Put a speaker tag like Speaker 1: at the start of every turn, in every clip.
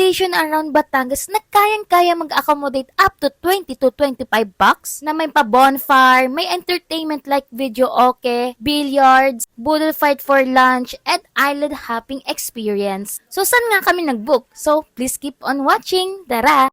Speaker 1: accommodation around Batangas na kayang-kaya mag-accommodate up to 20 to 25 bucks na may pa-bonfire, may entertainment like video okay, billiards, boodle fight for lunch, and island hopping experience. So saan nga kami nag-book? So please keep on watching. Tara!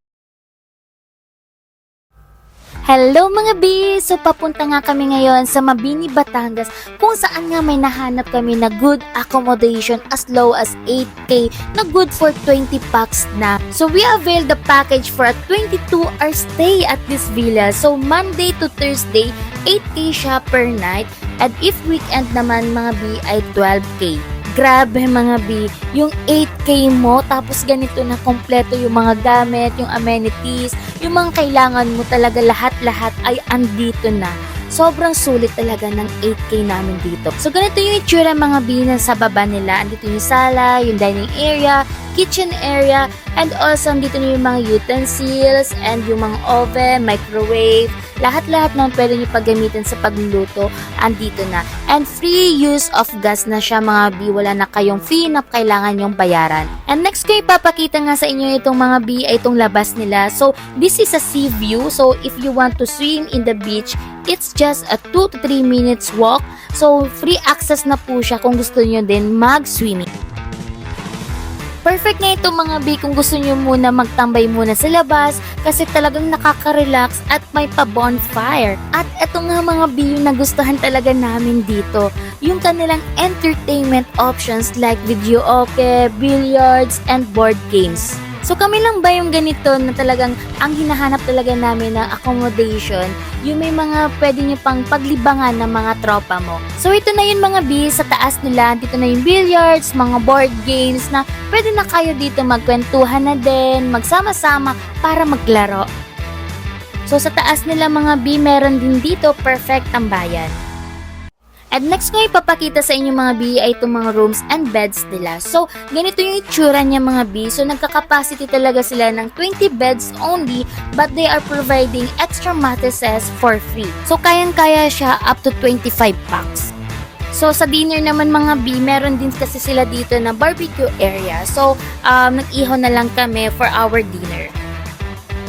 Speaker 1: Hello mga B! So papunta nga kami ngayon sa Mabini, Batangas kung saan nga may nahanap kami na good accommodation as low as 8K na good for 20 packs na. So we availed the package for a 22-hour stay at this villa. So Monday to Thursday, 8K siya per night, and if weekend naman mga B ay 12K. Grabe mga B, yung 8K mo tapos ganito na kompleto yung mga gamit, yung amenities, yung mga kailangan mo talaga lahat-lahat ay andito na. Sobrang sulit talaga ng 8K namin dito. So ganito yung itsura mga B na sa baba nila. Andito yung sala, yung dining area, kitchen area, and also andito na yung mga utensils and yung mga oven, microwave, lahat-lahat na pwede nyo paggamitin sa pagluluto, andito na. And free use of gas na siya mga B, wala na kayong fee na kailangan yung bayaran. And next ko ipapakita nga sa inyo itong mga B ay itong labas nila. So this is a sea view, so if you want to swim in the beach, it's just a 2 to 3 minutes walk. So free access na po siya kung gusto nyo din mag-swimming. Perfect nga ito mga B kung gusto nyo muna magtambay muna sa labas kasi talagang nakaka-relax at may pa-bonfire. At ito nga mga B yung nagustuhan talaga namin dito. Yung kanilang entertainment options like video okay, billiards, and board games. So kami lang ba yung ganito na talagang ang hinahanap talaga namin na accommodation, yung may mga pwede nyo pang paglibangan ng mga tropa mo. So ito na yun mga B, sa taas nila, dito na yung billiards, mga board games na pwede na kayo dito magkwentuhan na din, magsama-sama para maglaro. So sa taas nila mga B, meron din dito perfect tambayan. And next ko ipapakita sa inyo mga B ay itong mga rooms and beds nila. So, ganito yung itsura niya mga B. So, nagka-capacity talaga sila ng 20 beds only but they are providing extra mattresses for free. So, kayang-kaya siya up to 25 packs. So, sa dinner naman mga B, meron din kasi sila dito na barbecue area. So, nag-ihaw na lang kami for our dinner.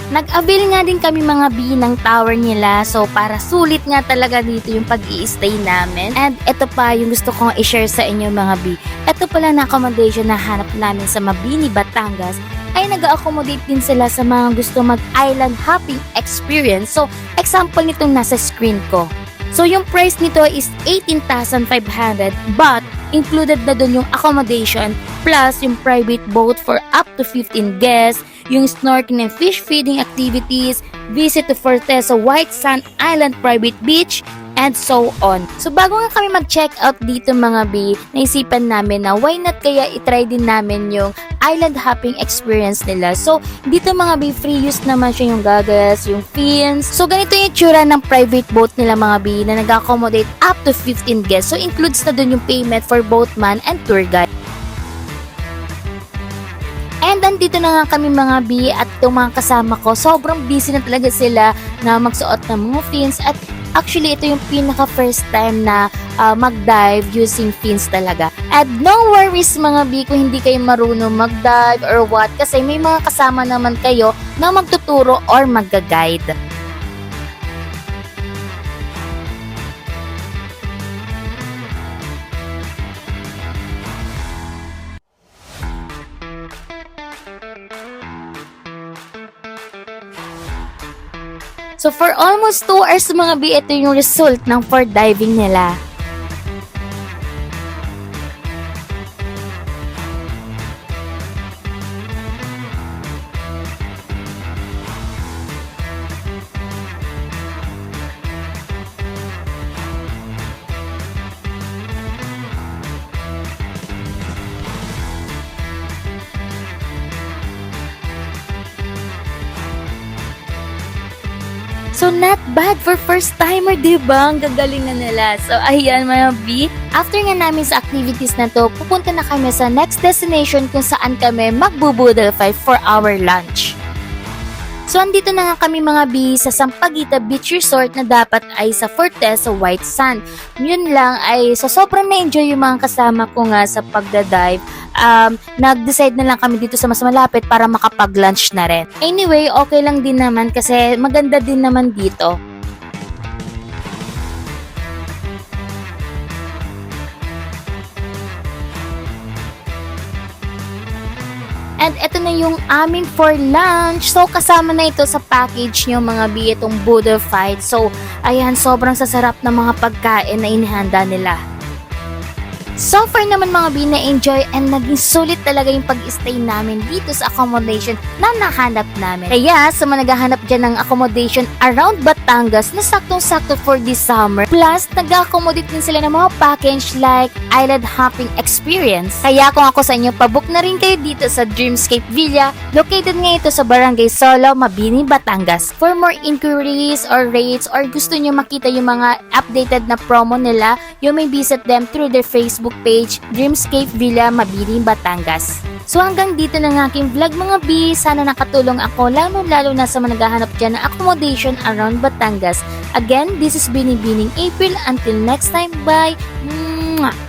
Speaker 1: Nag-avail nga din kami mga B ng tower nila, so para sulit nga talaga dito yung pag-i-stay namin. And ito pa yung gusto kong i-share sa inyo mga B. Ito pala na accommodation na hanap namin sa Mabini, Batangas ay nag-accommodate din sila sa mga gusto mag-island hopping experience. So example nitong nasa screen ko. So yung price nito is 18,500 but included na dun yung accommodation plus yung private boat for up to 15 guests, yung snorkeling and fish feeding activities, visit to Forteza White Sand Island Private Beach, and so on. So bago nga kami mag-check out dito mga B, naisipan namin na why not kaya itry din namin yung island hopping experience nila. So dito mga B, free use naman siya yung goggles, yung fins. So ganito yung tsura ng private boat nila mga B na nag-accommodate up to 15 guests. So includes na dun yung payment for boatman and tour guide. And andito na nga kami mga B at itong mga kasama ko, sobrang busy na talaga sila na magsuot ng mga fins at actually ito yung pinaka first time na mag-dive using fins talaga. And no worries mga B kung hindi kayo marunong mag-dive or what kasi may mga kasama naman kayo na magtuturo or mag-guide. So for almost 2 hours mga B, ito yung result ng for diving nila. So not bad for first timer, diba? Ang gagaling na nila. So ayan mga B. After nga namin sa activities na to, pupunta na kami sa next destination kung saan kami magbo-boodle fight for our lunch. So andito na nga kami mga B sa Sampaguita Beach Resort na dapat ay sa Forteza White Sand. Yun lang ay sa sobrang na-enjoy yung mga kasama ko nga sa pagdadive. Nag-decide na lang kami dito sa mas malapit para makapag-lunch na rin. Anyway, okay lang din naman kasi maganda din naman dito. And eto na yung amin for lunch. So, kasama na ito sa package nyo mga bi, itong Buddha Fight. So, ayan, sobrang sasarap na mga pagkain na inihanda nila. So far naman mga bi, na-enjoy and naging sulit talaga yung pag-stay namin dito sa accommodation na nahanap namin. Kaya sa mga naghahanap dyan ng accommodation around Batangas na saktong-sakto for this summer. Plus, nag-accommodate din sila ng mga package like island hopping experience. Kaya kung ako sa inyo, pabook na rin kayo dito sa Dreamscape Villa. Located nga ito sa Barangay Solo, Mabini, Batangas. For more inquiries or rates or gusto nyo makita yung mga updated na promo nila, you may visit them through their Facebook page, Dreamscape Villa, Mabini, Batangas. So hanggang dito na ng aking vlog mga B. Sana nakatulong ako lalo na sa mga naghahanap dyan ng accommodation around Batangas. Again, this is Binibining April. Until next time, bye! Mwah!